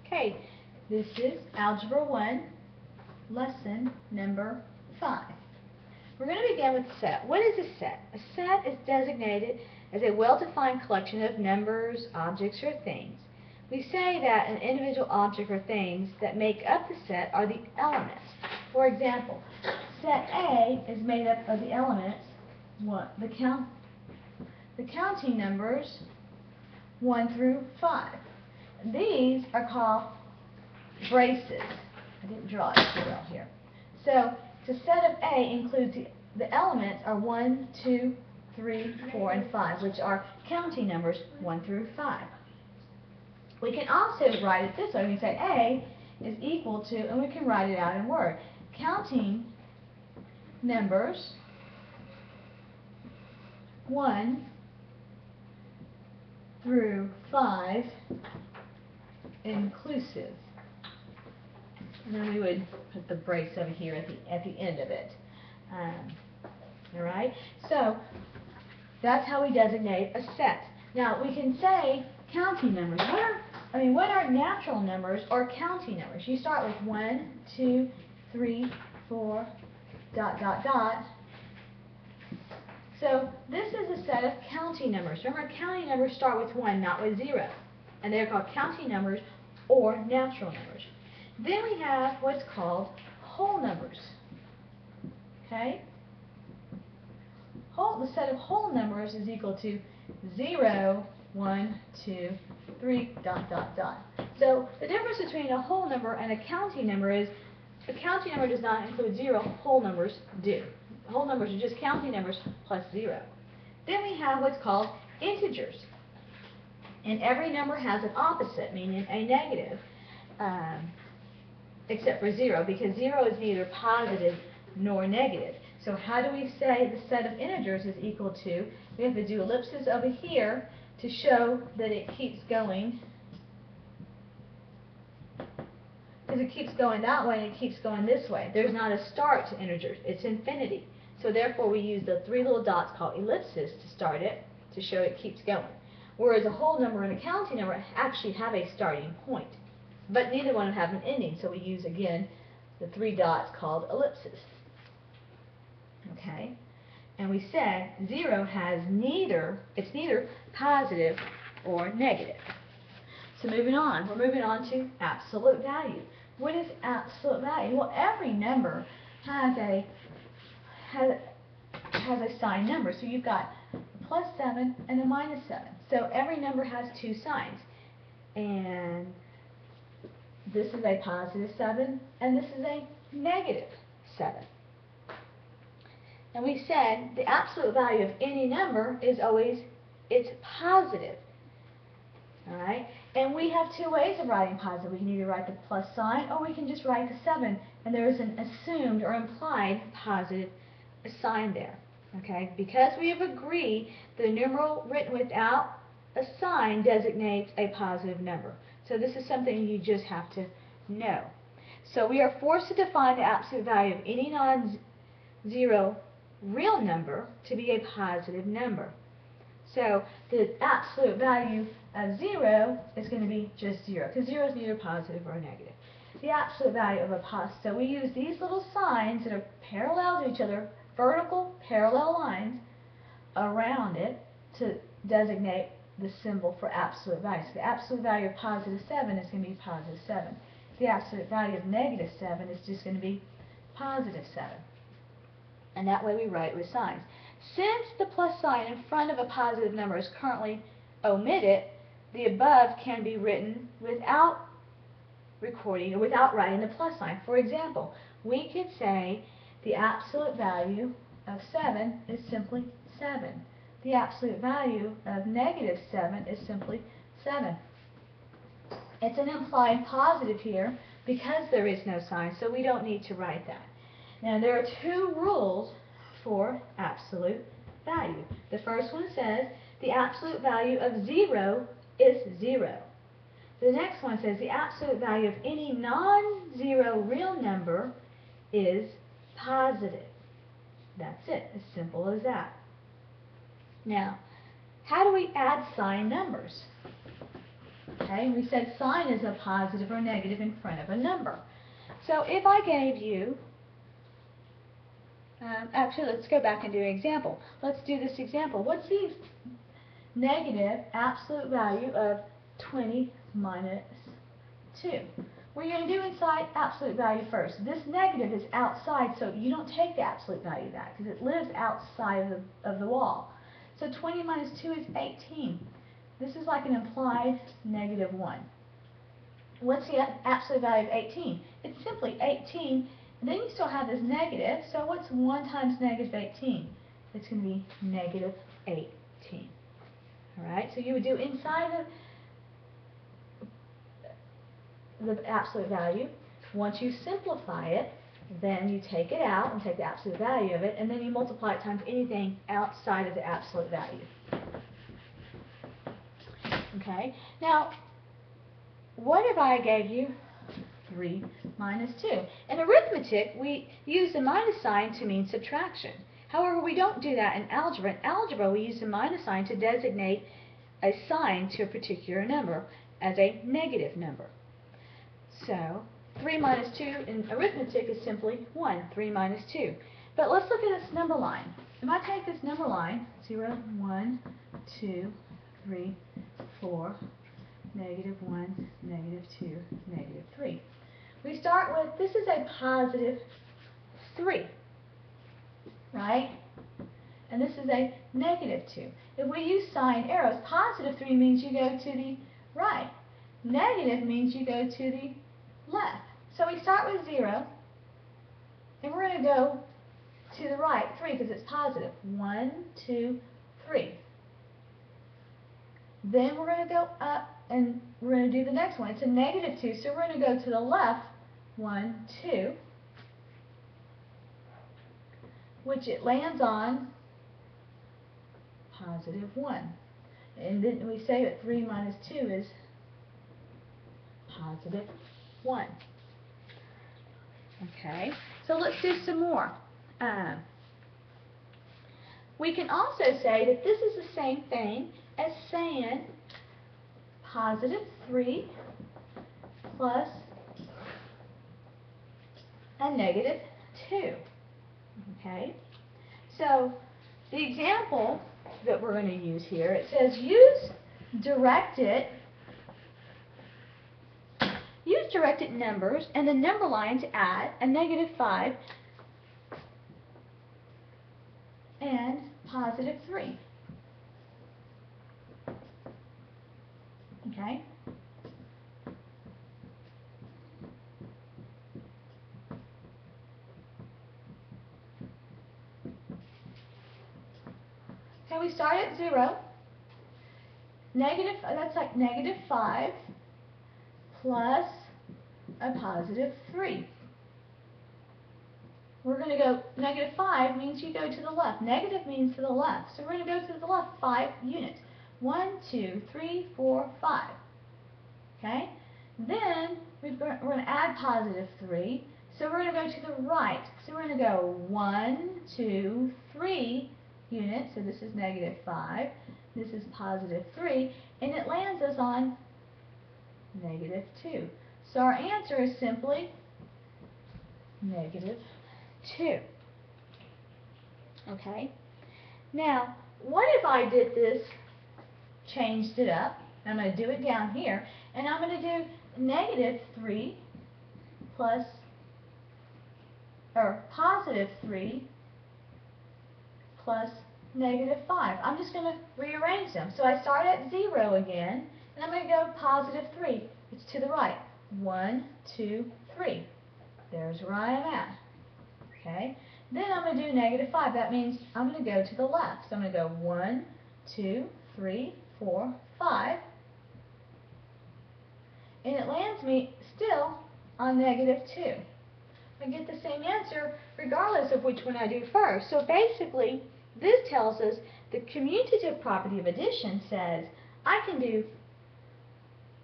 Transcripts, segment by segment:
Okay, this is Algebra 1, lesson number 5. We're going to begin with set. What is a set? A set is designated as a well-defined collection of numbers, objects, or things. We say that an individual object or things that make up the set are the elements. For example, set A is made up of the elements, the counting numbers 1 through 5. These are called braces. I didn't draw it too well here. So the set of A includes the elements are 1, 2, 3, 4, and 5, which are counting numbers 1 through 5. We can also write it this way. We can say A is equal to, and we can write it out in Word, counting numbers 1 through 5 inclusive. And then we would put the brace over here at the end of it. All right? So that's how we designate a set. Now we can say counting numbers. What are natural numbers or counting numbers? You start with 1, 2, 3, 4, ... So this is a set of counting numbers. Remember, counting numbers start with 1, not with 0. And they're called counting numbers or natural numbers. Then we have what's called whole numbers. Okay? The set of whole numbers is equal to 0, 1, 2, 3, ... So the difference between a whole number and a counting number is a counting number does not include 0, whole numbers do. Whole numbers are just counting numbers plus 0. Then we have what's called integers. And every number has an opposite, meaning a negative, except for 0, because 0 is neither positive nor negative. So how do we say the set of integers is equal to? We have to do ellipses over here to show that it keeps going. Because it keeps going that way and it keeps going this way. There's not a start to integers. It's infinity. So therefore we use the 3 little dots called ellipses to start it, to show it keeps going. Whereas a whole number and a counting number actually have a starting point. But neither one have an ending, so we use, again, the 3 dots called ellipses. Okay? And we said 0 has it's neither positive or negative. So moving on, we're moving on to absolute value. What is absolute value? Well, every number has a sign number. So you've got a +7 and a -7. So every number has 2 signs. And this is a +7 and this is a -7. And we said the absolute value of any number is always it's positive. Alright? And we have 2 ways of writing positive. We can either write the plus sign or we can just write the 7. And there is an assumed or implied positive sign there. Okay? Because we have agreed the numeral written without a sign designates a positive number. So this is something you just have to know. So we are forced to define the absolute value of any non-zero real number to be a positive number. So the absolute value of 0 is going to be just 0, because 0 is neither positive or negative. The absolute value of a positive, so we use these little signs that are parallel to each other, vertical parallel lines around it to designate the symbol for absolute value. So the absolute value of +7 is going to be +7. The absolute value of -7 is just going to be +7. And that way we write with signs. Since the plus sign in front of a positive number is currently omitted, the above can be written without recording or without writing the plus sign. For example, we could say the absolute value of 7 is simply 7. The absolute value of -7 is simply 7. It's an implied positive here because there is no sign, so we don't need to write that. Now there are 2 rules for absolute value. The first one says the absolute value of 0 is 0. The next one says the absolute value of any non-zero real number is positive. That's it, as simple as that. Now, how do we add sign numbers? Okay, we said sign is a positive or negative in front of a number. So if I gave you, actually let's go back and do an example. Let's do this example. What's the negative absolute value of 20 minus 2? We're going to do inside absolute value first. This negative is outside, so you don't take the absolute value of that because it lives outside of the wall. So 20 minus 2 is 18. This is like an implied negative 1. What's the absolute value of 18? It's simply 18. And then you still have this negative, so what's 1 times negative 18? It's going to be negative 18. Alright, so you would do inside the absolute value. Once you simplify it, then you take it out and take the absolute value of it, and then you multiply it times anything outside of the absolute value. Okay, now, what if I gave you 3 minus 2? In arithmetic, we use the minus sign to mean subtraction. However, we don't do that in algebra. In algebra, we use the minus sign to designate a sign to a particular number as a negative number. So, 3 minus 2 in arithmetic is simply 1, 3 minus 2. But let's look at this number line. If I take this number line, 0, 1, 2, 3, 4, negative 1, negative 2, negative 3. We start with, this is a positive 3, right? And this is a negative 2. If we use sign arrows, positive 3 means you go to the right. Negative means you go to the left. So we start with 0, and we're going to go to the right, 3, because it's positive. 1, 2, 3. Then we're going to go up, and we're going to do the next one. It's a negative 2, so we're going to go to the left, 1, 2, which it lands on positive 1. And then we say that 3 minus 2 is positive 1. Okay, so let's do some more. We can also say that this is the same thing as saying positive 3 plus a negative 2. Okay, so the example that we're going to use here, it says use directed numbers and the number line to add a negative 5 and positive 3. Okay? So we start at 0. That's like negative 5 plus a positive 3. We're going to go, negative 5 means you go to the left. Negative means to the left. So we're going to go to the left 5 units. 1, 2, 3, 4, 5. Okay? Then we're going to add positive 3. So we're going to go to the right. So we're going to go 1, 2, 3 units. So this is negative 5. This is positive 3. And it lands us on negative 2. So our answer is simply negative 2. Okay? Now, what if I did this, changed it up? I'm going to do it down here, and I'm going to do negative 3 plus, or positive 3 plus negative 5. I'm just going to rearrange them. So I start at 0 again, and I'm going to go positive 3. It's to the right. 1, 2, 3. There's where I am at. Okay? Then I'm going to do negative 5. That means I'm going to go to the left. So I'm going to go 1, 2, 3, 4, 5. And it lands me still on negative 2. I get the same answer regardless of which one I do first. So basically, this tells us the commutative property of addition says I can do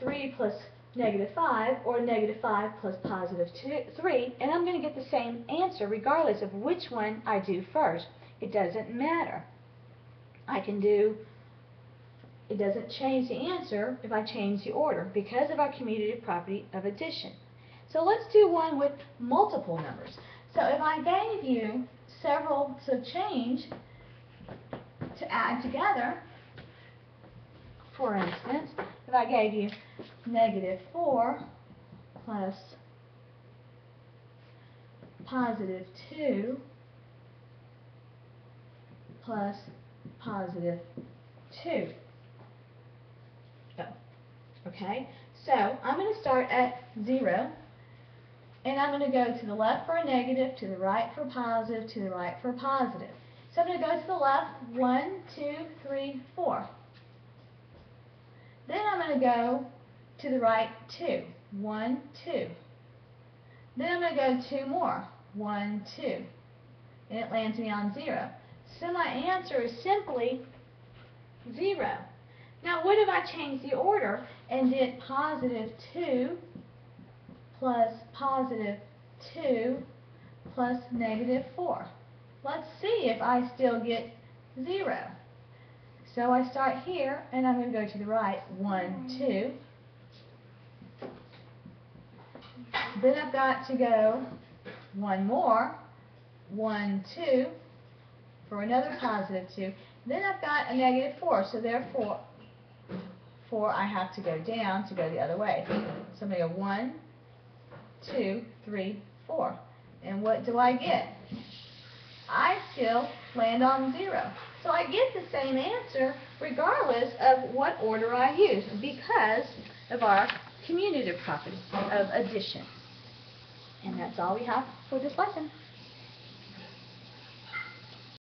3 plus negative 5 or negative 5 plus positive 3, and I'm going to get the same answer regardless of which one I do first. It doesn't matter. I can do it doesn't change the answer if I change the order because of our commutative property of addition. So let's do one with multiple numbers. So if I gave you several, so change to add together, for instance, if I gave you -4 plus +2 plus +2. Oh, okay, so I'm going to start at 0, and I'm going to go to the left for a negative, to the right for positive, to the right for positive. So I'm going to go to the left, 1, 2, 3, 4. Then I'm going to go to the right 2, 1, 2. Then I'm going to go 2 more, 1, 2. And it lands me on 0. So my answer is simply 0. Now what if I change the order and did +2 plus +2 plus -4? Let's see if I still get 0. So I start here, and I'm going to go to the right, 1, 2. Then I've got to go 1 more, 1, 2, for another +2. Then I've got a -4, so therefore I have to go down to go the other way. So I'm going to go 1, 2, 3, 4. And what do I get? I still land on 0. So I get the same answer regardless of what order I use because of our commutative property of addition. And that's all we have for this lesson.